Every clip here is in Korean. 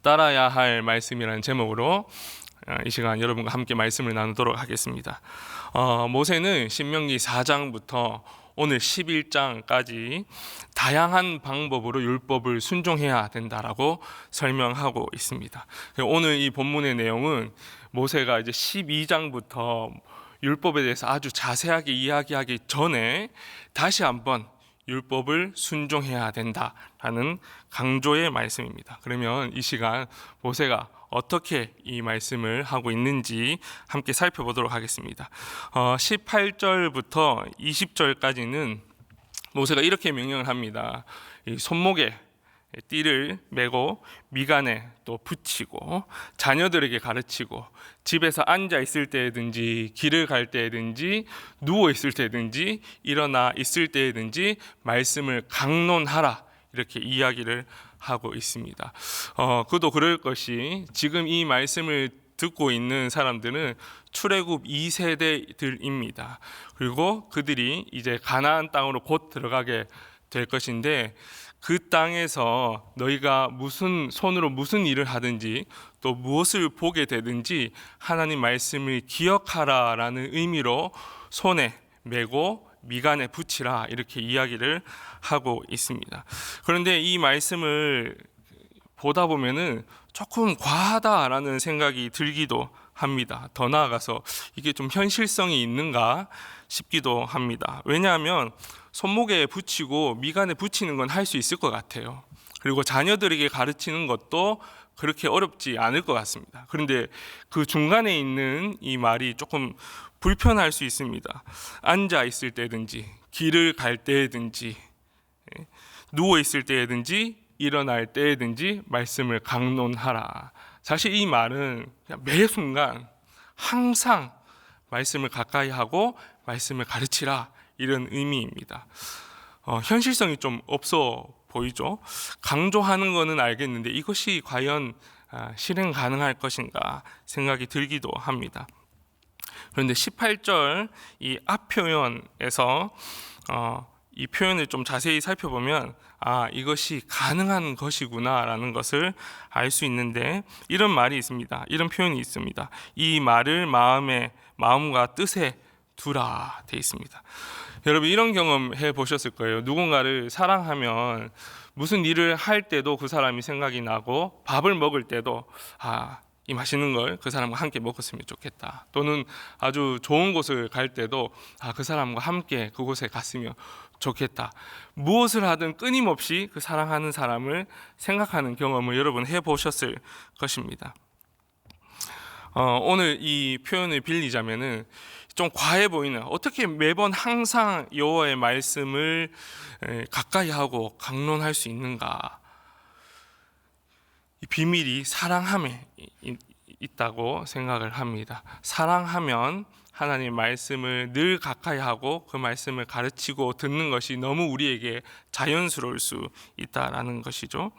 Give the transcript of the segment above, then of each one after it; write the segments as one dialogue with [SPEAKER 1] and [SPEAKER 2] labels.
[SPEAKER 1] 따라야 할 말씀이라는 제목으로 이 시간 여러분과 함께 말씀을 나누도록 하겠습니다. 모세는 신명기 4장부터 오늘 11장까지 다양한 방법으로 율법을 순종해야 된다라고 설명하고 있습니다. 오늘 이 본문의 내용은 모세가 이제 12장부터 율법에 대해서 아주 자세하게 이야기하기 전에 다시 한번 율법을 순종해야 된다라는 강조의 말씀입니다. 그러면 이 시간 모세가 어떻게 이 말씀을 하고 있는지 함께 살펴보도록 하겠습니다. 18절부터 20절까지는 모세가 이렇게 명령을 합니다. 이 손목에 띠를 메고 미간에 또 붙이고 자녀들에게 가르치고 집에서 앉아 있을 때든지 길을 갈 때든지 누워 있을 때든지 일어나 있을 때든지 말씀을 강론하라, 이렇게 이야기를 하고 있습니다. 그도 그럴 것이 지금 이 말씀을 듣고 있는 사람들은 출애굽 2세대들입니다. 그리고 그들이 이제 가나안 땅으로 곧 들어가게 될 것인데, 그 땅에서 너희가 무슨 손으로 무슨 일을 하든지 또 무엇을 보게 되든지 하나님 말씀을 기억하라라는 의미로 손에 메고 미간에 붙이라, 이렇게 이야기를 하고 있습니다. 그런데 이 말씀을 보다 보면은 조금 과하다라는 생각이 들기도 합니다. 더 나아가서 이게 좀 현실성이 있는가 싶기도 합니다. 왜냐하면 손목에 붙이고 미간에 붙이는 건 할 수 있을 것 같아요. 그리고 자녀들에게 가르치는 것도 그렇게 어렵지 않을 것 같습니다. 그런데 그 중간에 있는 이 말이 조금 불편할 수 있습니다. 앉아 있을 때든지 길을 갈 때든지 누워 있을 때든지 일어날 때든지 말씀을 강론하라. 사실 이 말은 매 순간 항상 말씀을 가까이 하고 말씀을 가르치라, 이런 의미입니다. 현실성이 좀 없어 보이죠? 강조하는 것은 알겠는데 이것이 과연 실행 가능할 것인가 생각이 들기도 합니다. 그런데 18절 이 앞 표현에서 이 표현을 좀 자세히 살펴보면 이것이 가능한 것이구나라는 것을 알 수 있는데, 이런 말이 있습니다. 이런 표현이 있습니다. 이 말을 마음과 뜻에 두라 되어 있습니다. 여러분, 이런 경험 해보셨을 거예요. 누군가를 사랑하면 무슨 일을 할 때도 그 사람이 생각이 나고, 밥을 먹을 때도 이 맛있는 걸 그 사람과 함께 먹었으면 좋겠다. 또는 아주 좋은 곳을 갈 때도 그 사람과 함께 그곳에 갔으면 좋겠다. 무엇을 하든 끊임없이 그 사랑하는 사람을 생각하는 경험을 여러분 해보셨을 것입니다. 오늘 이 표현을 빌리자면은 좀 과해 보이는, 어떻게 매번 항상 여호와의 말씀을 가까이 하고 강론할 수 있는가? 이 비밀이 사랑함에 있다고 생각을 합니다. 사랑하면 하나님 말씀을 늘 가까이 하고 그 말씀을 가르치고 듣는 것이 너무 우리에게 자연스러울 수 있다라는 것이죠.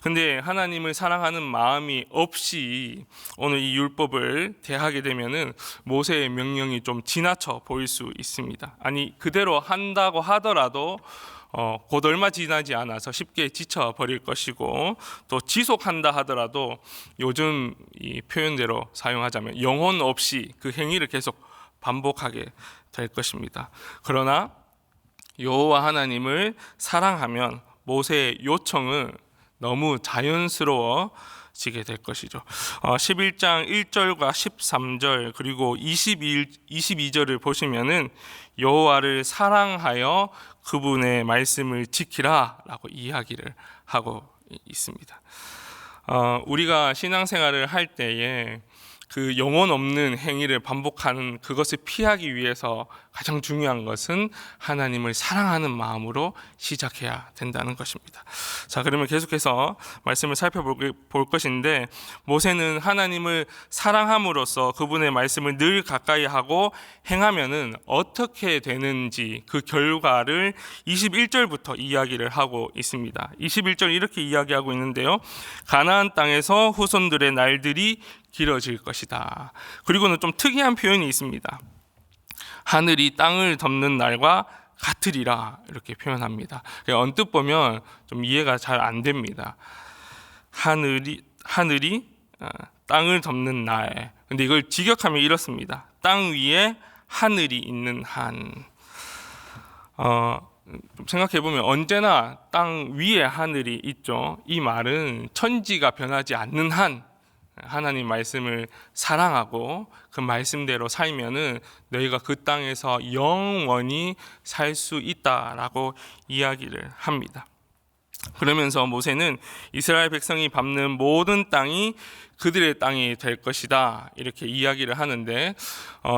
[SPEAKER 1] 근데 하나님을 사랑하는 마음이 없이 오늘 이 율법을 대하게 되면은 모세의 명령이 좀 지나쳐 보일 수 있습니다. 아니, 그대로 한다고 하더라도 곧 얼마 지나지 않아서 쉽게 지쳐버릴 것이고, 또 지속한다 하더라도 요즘 이 표현대로 사용하자면 영혼 없이 그 행위를 계속 반복하게 될 것입니다. 그러나 여호와 하나님을 사랑하면 모세의 요청은 너무 자연스러워지게 될 것이죠. 11장 1절과 13절 그리고 22절을 보시면은 여호와를 사랑하여 그분의 말씀을 지키라 라고 이야기를 하고 있습니다. 우리가 신앙생활을 할 때에 그 영혼 없는 행위를 반복하는 그것을 피하기 위해서 가장 중요한 것은 하나님을 사랑하는 마음으로 시작해야 된다는 것입니다. 자, 그러면 계속해서 말씀을 살펴볼 것인데, 모세는 하나님을 사랑함으로써 그분의 말씀을 늘 가까이 하고 행하면은 어떻게 되는지 그 결과를 21절부터 이야기를 하고 있습니다. 21절 이렇게 이야기하고 있는데요. 가나안 땅에서 후손들의 날들이 길어질 것이다. 그리고는 좀 특이한 표현이 있습니다. 하늘이 땅을 덮는 날과 같으리라, 이렇게 표현합니다. 언뜻 보면 좀 이해가 잘 안 됩니다. 하늘이 땅을 덮는 날. 근데 이걸 직역하면 이렇습니다. 땅 위에 하늘이 있는 한. 좀 생각해 보면 언제나 땅 위에 하늘이 있죠. 이 말은 천지가 변하지 않는 한 하나님 말씀을 사랑하고 그 말씀대로 살면은 너희가 그 땅에서 영원히 살 수 있다라고 이야기를 합니다. 그러면서 모세는 이스라엘 백성이 밟는 모든 땅이 그들의 땅이 될 것이다 이렇게 이야기를 하는데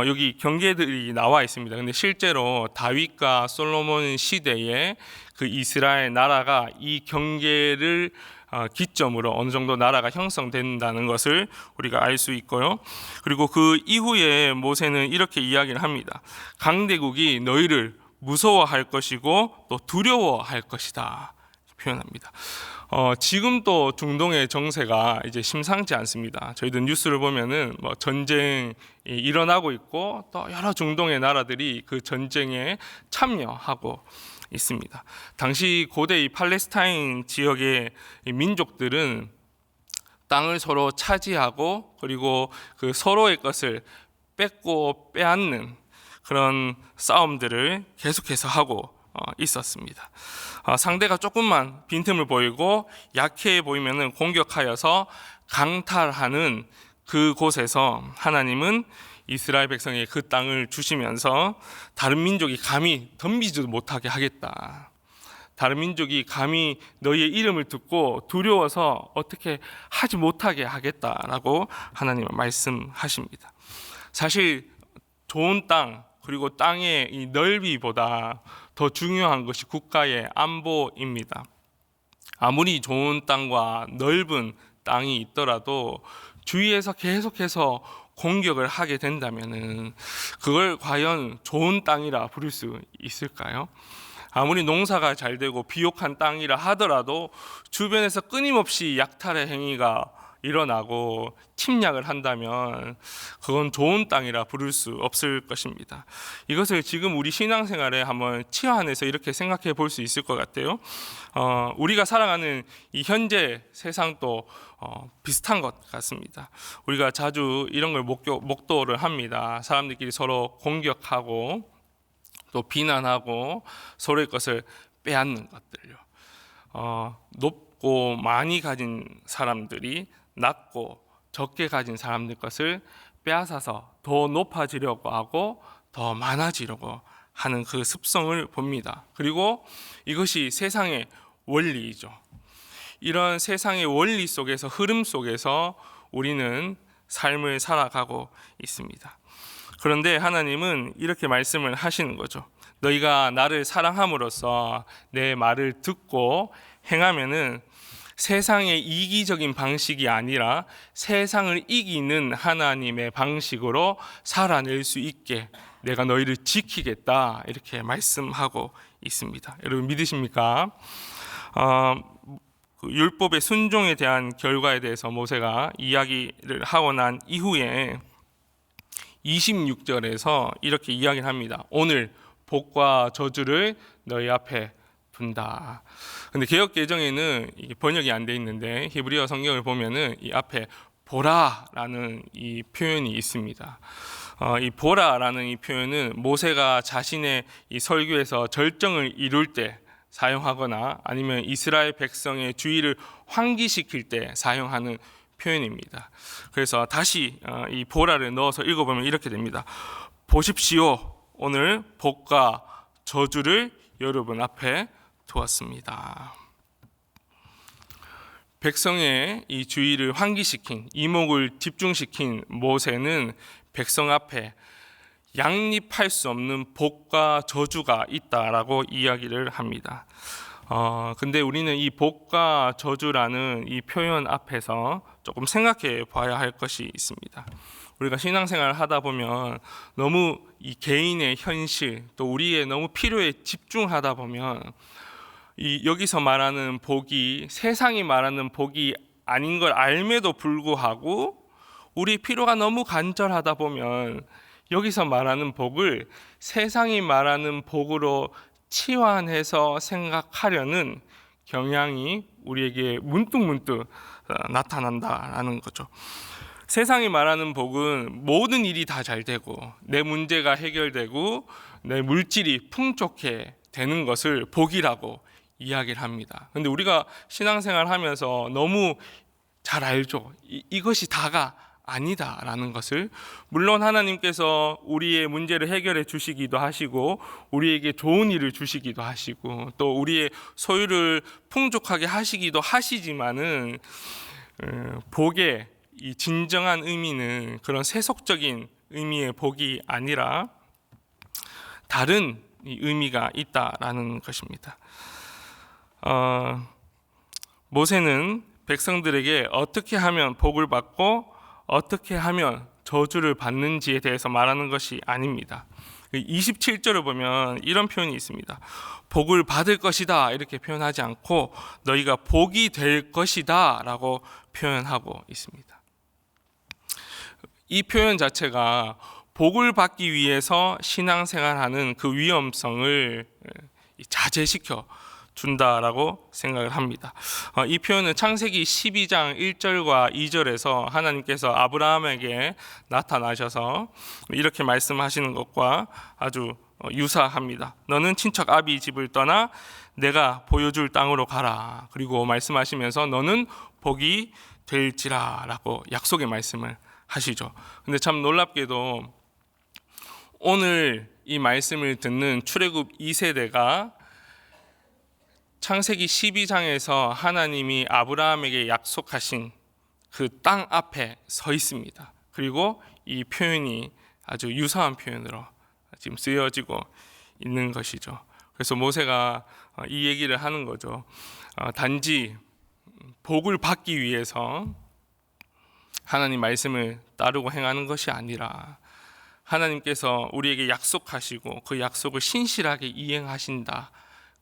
[SPEAKER 1] 여기 경계들이 나와 있습니다. 근데 실제로 다윗과 솔로몬 시대에 그 이스라엘 나라가 이 경계를 기점으로 어느 정도 나라가 형성된다는 것을 우리가 알 수 있고요. 그리고 그 이후에 모세는 이렇게 이야기를 합니다. 강대국이 너희를 무서워할 것이고 또 두려워할 것이다 표현합니다. 지금 또 중동의 정세가 이제 심상치 않습니다. 저희들 뉴스를 보면은 뭐 전쟁이 일어나고 있고 또 여러 중동의 나라들이 그 전쟁에 참여하고 있습니다. 당시 고대 이 팔레스타인 지역의 민족들은 땅을 서로 차지하고 그리고 그 서로의 것을 뺏고 빼앗는 그런 싸움들을 계속해서 하고 있었습니다. 상대가 조금만 빈틈을 보이고 약해 보이면 공격하여서 강탈하는 그곳에서 하나님은 이스라엘 백성에게 그 땅을 주시면서 다른 민족이 감히 덤비지도 못하게 하겠다. 다른 민족이 감히 너희의 이름을 듣고 두려워서 어떻게 하지 못하게 하겠다라고 하나님은 말씀하십니다. 사실 좋은 땅 그리고 땅의 이 넓이보다 더 중요한 것이 국가의 안보입니다. 아무리 좋은 땅과 넓은 땅이 있더라도 주위에서 계속해서 공격을 하게 된다면은 그걸 과연 좋은 땅이라 부를 수 있을까요? 아무리 농사가 잘 되고 비옥한 땅이라 하더라도 주변에서 끊임없이 약탈의 행위가 일어나고 침략을 한다면 그건 좋은 땅이라 부를 수 없을 것입니다. 이것을 지금 우리 신앙생활에 한번 치환해서 이렇게 생각해 볼 수 있을 것 같아요. 우리가 살아가는 이 현재 세상도 비슷한 것 같습니다. 우리가 자주 이런 걸 목도를 합니다. 사람들끼리 서로 공격하고 또 비난하고 서로의 것을 빼앗는 것들요. 높고 많이 가진 사람들이 낮고 적게 가진 사람들 것을 빼앗아서 더 높아지려고 하고 더 많아지려고 하는 그 습성을 봅니다. 그리고 이것이 세상의 원리이죠. 이런 세상의 원리 속에서 흐름 속에서 우리는 삶을 살아가고 있습니다. 그런데 하나님은 이렇게 말씀을 하시는 거죠. 너희가 나를 사랑함으로써 내 말을 듣고 행하면은 세상의 이기적인 방식이 아니라 세상을 이기는 하나님의 방식으로 살아낼 수 있게 내가 너희를 지키겠다 이렇게 말씀하고 있습니다. 여러분 믿으십니까? 그 율법의 순종에 대한 결과에 대해서 모세가 이야기를 하고 난 이후에 26절에서 이렇게 이야기를 합니다. 오늘 복과 저주를 너희 앞에 둔다. 근데 개역 개정에는 이게 번역이 안 돼 있는데 히브리어 성경을 보면은 이 앞에 보라라는 이 표현이 있습니다. 이 보라라는 이 표현은 모세가 자신의 이 설교에서 절정을 이룰 때 사용하거나 아니면 이스라엘 백성의 주의를 환기시킬 때 사용하는 표현입니다. 그래서 다시 이 보라를 넣어서 읽어보면 이렇게 됩니다. 보십시오. 오늘 복과 저주를 여러분 앞에 두었습니다. 백성의 이 주의를 환기시킨 이목을 집중시킨 모세는 백성 앞에 양립할 수 없는 복과 저주가 있다라고 이야기를 합니다. 근데 우리는 이 복과 저주라는 이 표현 앞에서 조금 생각해 봐야 할 것이 있습니다. 우리가 신앙생활을 하다 보면 너무 이 개인의 현실 또 우리의 너무 필요에 집중하다 보면 이 여기서 말하는 복이 세상이 말하는 복이 아닌 걸 알매도 불구하고 우리 필요가 너무 간절하다 보면 여기서 말하는 복을 세상이 말하는 복으로 치환해서 생각하려는 경향이 우리에게 문득문득 나타난다라는 거죠. 세상이 말하는 복은 모든 일이 다 잘 되고 내 문제가 해결되고 내 물질이 풍족해 되는 것을 복이라고 이야기를 합니다. 근데 우리가 신앙생활 하면서 너무 잘 알죠. 이것이 다가 아니다라는 것을. 물론 하나님께서 우리의 문제를 해결해 주시기도 하시고 우리에게 좋은 일을 주시기도 하시고 또 우리의 소유를 풍족하게 하시기도 하시지만은 복의 이 진정한 의미는 그런 세속적인 의미의 복이 아니라 다른 의미가 있다라는 것입니다. 모세는 백성들에게 어떻게 하면 복을 받고 어떻게 하면 저주를 받는지에 대해서 말하는 것이 아닙니다. 27절을 보면 이런 표현이 있습니다. 복을 받을 것이다 이렇게 표현하지 않고 너희가 복이 될 것이다 라고 표현하고 있습니다. 이 표현 자체가 복을 받기 위해서 신앙생활하는 그 위험성을 자제시켜 준다라고 생각을 합니다. 이 표현은 창세기 12장 1절과 2절에서 하나님께서 아브라함에게 나타나셔서 이렇게 말씀하시는 것과 아주 유사합니다. 너는 친척 아비 집을 떠나 내가 보여줄 땅으로 가라. 그리고 말씀하시면서 너는 복이 될지라 라고 약속의 말씀을 하시죠. 근데 참 놀랍게도 오늘 이 말씀을 듣는 출애굽 2세대가 창세기 12장에서 하나님이 아브라함에게 약속하신 그 땅 앞에 서 있습니다. 그리고 이 표현이 아주 유사한 표현으로 지금 쓰여지고 있는 것이죠. 그래서 모세가 이 얘기를 하는 거죠. 단지 복을 받기 위해서 하나님 말씀을 따르고 행하는 것이 아니라 하나님께서 우리에게 약속하시고 그 약속을 신실하게 이행하신다.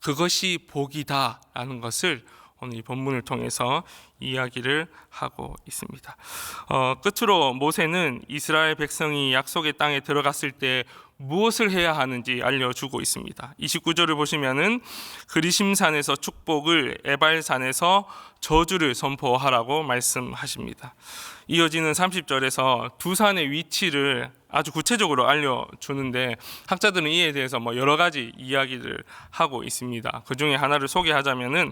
[SPEAKER 1] 그것이 복이다라는 것을 오늘 이 본문을 통해서 이야기를 하고 있습니다. 끝으로 모세는 이스라엘 백성이 약속의 땅에 들어갔을 때 무엇을 해야 하는지 알려주고 있습니다. 29절을 보시면은 그리심산에서 축복을, 에발산에서 저주를 선포하라고 말씀하십니다. 이어지는 30절에서 두 산의 위치를 아주 구체적으로 알려주는데 학자들은 이에 대해서 여러 가지 이야기를 하고 있습니다. 그 중에 하나를 소개하자면은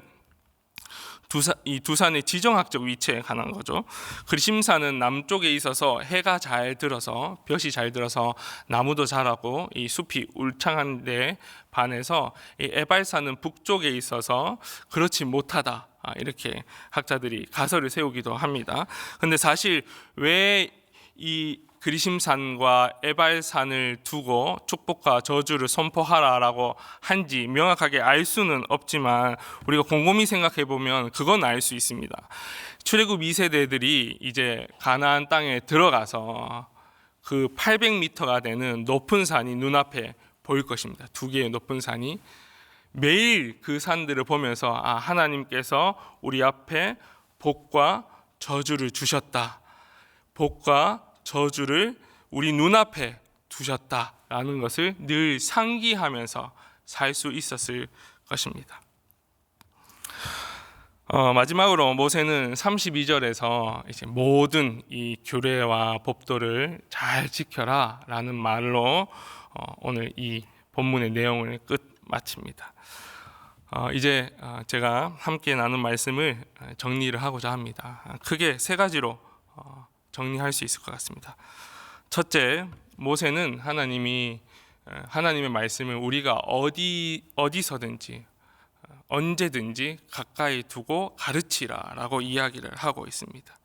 [SPEAKER 1] 이 두 산의 지정학적 위치에 관한 거죠. 그리심산은 남쪽에 있어서 해가 잘 들어서 볕이 잘 들어서 나무도 자라고 이 숲이 울창한데 반해서 이 에발산은 북쪽에 있어서 그렇지 못하다. 이렇게 학자들이 가설을 세우기도 합니다. 근데 사실 왜 이 그리심산과 에발산을 두고 축복과 저주를 선포하라라고 한지 명확하게 알 수는 없지만 우리가 곰곰이 생각해 보면 그건 알 수 있습니다. 출애굽 2세대들이 이제 가나안 땅에 들어가서 그 800m가 되는 높은 산이 눈앞에 보일 것입니다. 두 개의 높은 산이 매일 그 산들을 보면서 하나님께서 우리 앞에 복과 저주를 주셨다. 복과 저주를 우리 눈앞에 두셨다라는 것을 늘 상기하면서 살 수 있었을 것입니다. 마지막으로 모세는 32절에서 이제 모든 이 규례와 법도를 잘 지켜라라는 말로 오늘 이 본문의 내용을 끝 마칩니다. 이제 제가 함께 나눈 말씀을 정리를 하고자 합니다. 크게 세 가지로 정리할 수 있을 것 같습니다. 첫째, 모세는 하나님의 말씀을 우리가 어디서든지 언제든지 가까이 두고 가르치라라고 이야기를 하고 있습니다.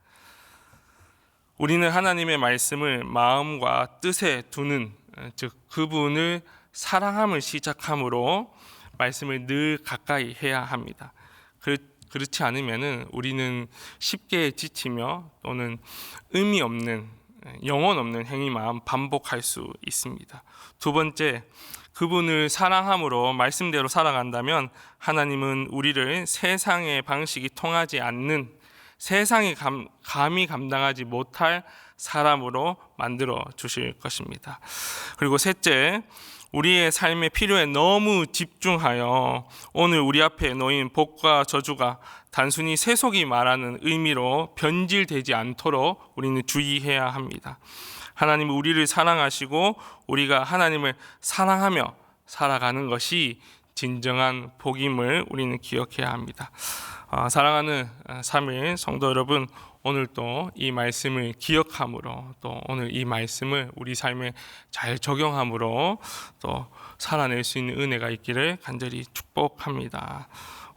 [SPEAKER 1] 우리는 하나님의 말씀을 마음과 뜻에 두는, 즉 그분을 사랑함을 시작함으로 말씀을 늘 가까이 해야 합니다. 그렇지 않으면은 우리는 쉽게 지치며 또는 의미 없는, 영혼 없는 행위만 반복할 수 있습니다. 두 번째, 그분을 사랑함으로 말씀대로 살아간다면 하나님은 우리를 세상의 방식이 통하지 않는, 세상이 감히 감당하지 못할 사람으로 만들어 주실 것입니다. 그리고 셋째, 우리의 삶의 필요에 너무 집중하여 오늘 우리 앞에 놓인 복과 저주가 단순히 세속이 말하는 의미로 변질되지 않도록 우리는 주의해야 합니다. 하나님은 우리를 사랑하시고 우리가 하나님을 사랑하며 살아가는 것이 진정한 복임을 우리는 기억해야 합니다. 사랑하는 3일 성도 여러분, 오늘도 이 말씀을 기억함으로 또 오늘 이 말씀을 우리 삶에 잘 적용함으로 또 살아낼 수 있는 은혜가 있기를 간절히 축복합니다.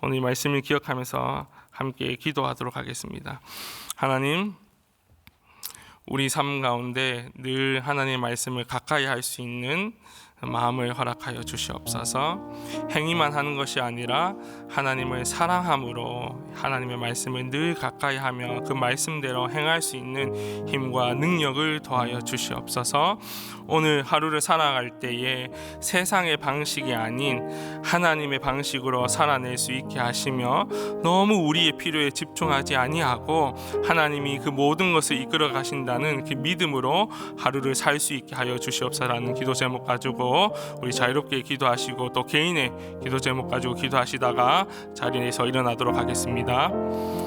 [SPEAKER 1] 오늘 이 말씀을 기억하면서 함께 기도하도록 하겠습니다. 하나님, 우리 삶 가운데 늘 하나님의 말씀을 가까이 할 수 있는 마음을 허락하여 주시옵소서. 행위만 하는 것이 아니라 하나님을 사랑함으로 하나님의 말씀을 늘 가까이 하며 그 말씀대로 행할 수 있는 힘과 능력을 더하여 주시옵소서. 오늘 하루를 살아갈 때에 세상의 방식이 아닌 하나님의 방식으로 살아낼 수 있게 하시며 너무 우리의 필요에 집중하지 아니하고 하나님이 그 모든 것을 이끌어 가신다는 그 믿음으로 하루를 살 수 있게 하여 주시옵소서라는 기도 제목 가지고 우리 자유롭게 기도하시고 또 개인의 기도 제목 가지고 기도하시다가 자리에서 일어나도록 하겠습니다.